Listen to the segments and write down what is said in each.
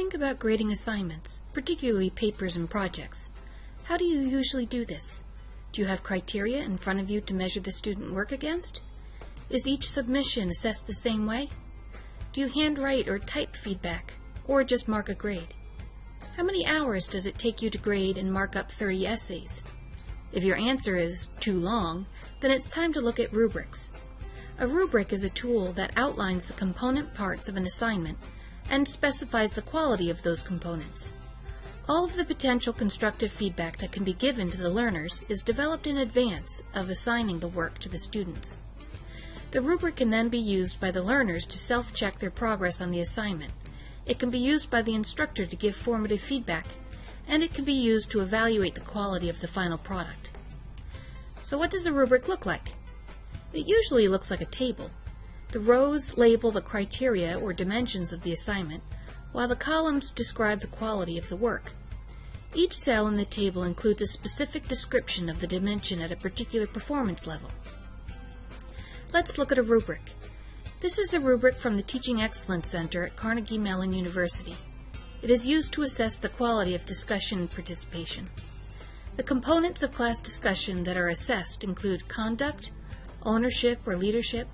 Think about grading assignments, particularly papers and projects. How do you usually do this? Do you have criteria in front of you to measure the student work against? Is each submission assessed the same way? Do you handwrite or type feedback, or just mark a grade? How many hours does it take you to grade and mark up 30 essays? If your answer is too long, then it's time to look at rubrics. A rubric is a tool that outlines the component parts of an assignment and specifies the quality of those components. All of the potential constructive feedback that can be given to the learners is developed in advance of assigning the work to the students. The rubric can then be used by the learners to self-check their progress on the assignment. It can be used by the instructor to give formative feedback, and it can be used to evaluate the quality of the final product. So what does a rubric look like? It usually looks like a table. The rows label the criteria or dimensions of the assignment, while the columns describe the quality of the work. Each cell in the table includes a specific description of the dimension at a particular performance level. Let's look at a rubric. This is a rubric from the Teaching Excellence Center at Carnegie Mellon University. It is used to assess the quality of discussion participation. The components of class discussion that are assessed include conduct, ownership or leadership,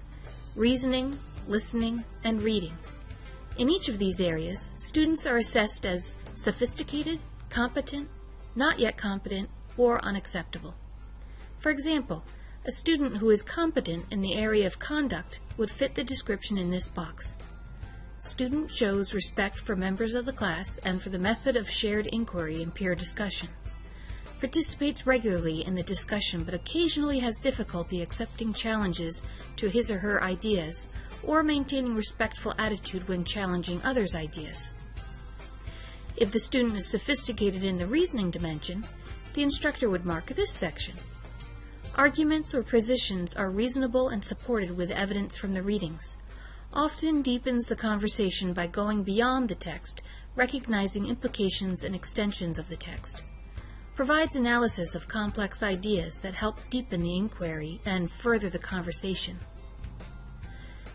reasoning, listening, and reading. In each of these areas, students are assessed as sophisticated, competent, not yet competent, or unacceptable. For example, a student who is competent in the area of conduct would fit the description in this box. Student shows respect for members of the class and for the method of shared inquiry and peer discussion. Participates regularly in the discussion but occasionally has difficulty accepting challenges to his or her ideas or maintaining respectful attitude when challenging others' ideas. If the student is sophisticated in the reasoning dimension, the instructor would mark this section. Arguments or positions are reasonable and supported with evidence from the readings. Often deepens the conversation by going beyond the text, recognizing implications and extensions of the text. Provides analysis of complex ideas that help deepen the inquiry and further the conversation.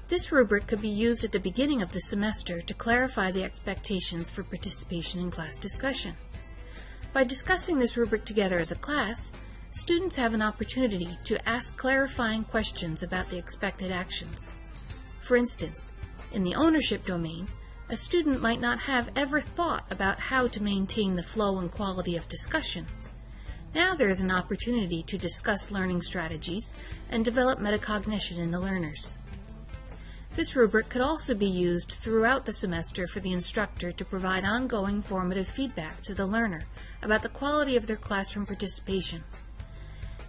This rubric could be used at the beginning of the semester to clarify the expectations for participation in class discussion. By discussing this rubric together as a class, students have an opportunity to ask clarifying questions about the expected actions. For instance, in the ownership domain, a student might not have ever thought about how to maintain the flow and quality of discussion. Now there is an opportunity to discuss learning strategies and develop metacognition in the learners. This rubric could also be used throughout the semester for the instructor to provide ongoing formative feedback to the learner about the quality of their classroom participation.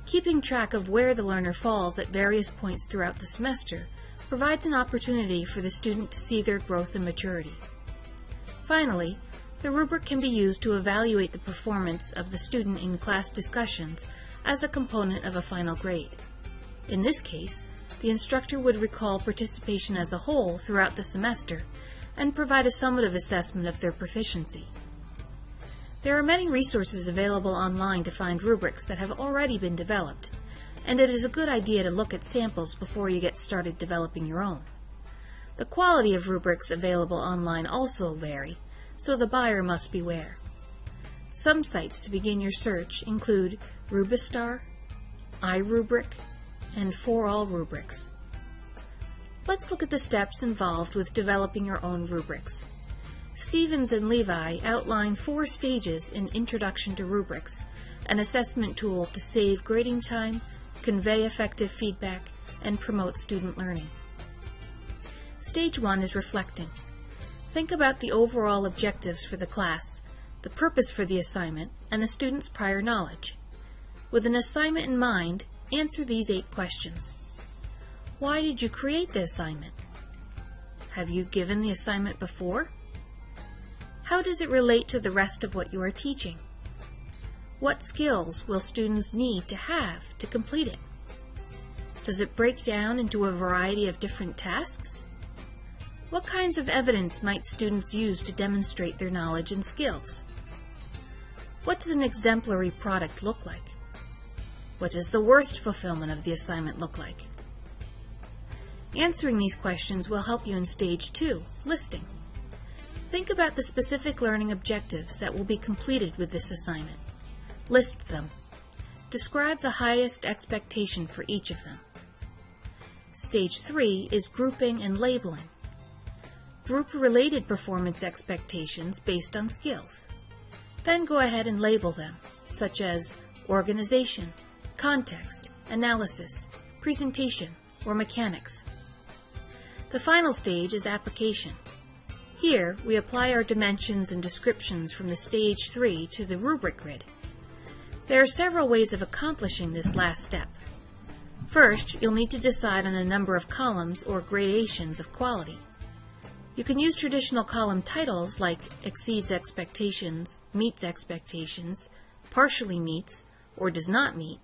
Keeping track of where the learner falls at various points throughout the semester provides an opportunity for the student to see their growth and maturity. Finally, the rubric can be used to evaluate the performance of the student in class discussions as a component of a final grade. In this case, the instructor would recall participation as a whole throughout the semester and provide a summative assessment of their proficiency. There are many resources available online to find rubrics that have already been developed, and it is a good idea to look at samples before you get started developing your own. The quality of rubrics available online also vary, so the buyer must beware. Some sites to begin your search include Rubistar, iRubric, and For All Rubrics. Let's look at the steps involved with developing your own rubrics. Stevens and Levi outline 4 stages in Introduction to Rubrics, an assessment tool to save grading time, convey effective feedback, and promote student learning. Stage 1 is reflecting. Think about the overall objectives for the class, the purpose for the assignment, and the student's prior knowledge. With an assignment in mind, answer these 8 questions. Why did you create the assignment? Have you given the assignment before? How does it relate to the rest of what you are teaching? What skills will students need to have to complete it? Does it break down into a variety of different tasks? What kinds of evidence might students use to demonstrate their knowledge and skills? What does an exemplary product look like? What does the worst fulfillment of the assignment look like? Answering these questions will help you in Stage 2, listing. Think about the specific learning objectives that will be completed with this assignment. List them. Describe the highest expectation for each of them. Stage 3 is grouping and labeling. Group related performance expectations based on skills. Then go ahead and label them, such as organization, context, analysis, presentation, or mechanics. The final stage is application. Here, we apply our dimensions and descriptions from the Stage 3 to the rubric grid. There are several ways of accomplishing this last step. First, you'll need to decide on a number of columns or gradations of quality. You can use traditional column titles like exceeds expectations, meets expectations, partially meets, or does not meet.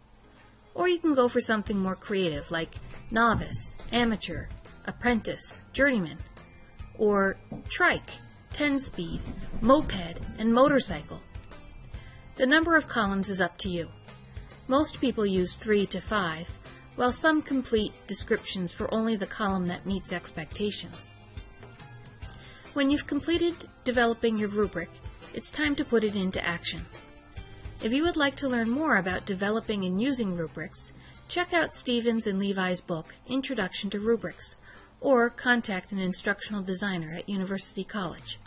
Or you can go for something more creative like novice, amateur, apprentice, journeyman, or trike, 10-speed, moped, and motorcycle. The number of columns is up to you. Most people use 3 to 5, while some complete descriptions for only the column that meets expectations. When you've completed developing your rubric, it's time to put it into action. If you would like to learn more about developing and using rubrics, check out Stevens and Levi's book, Introduction to Rubrics, or contact an instructional designer at University College.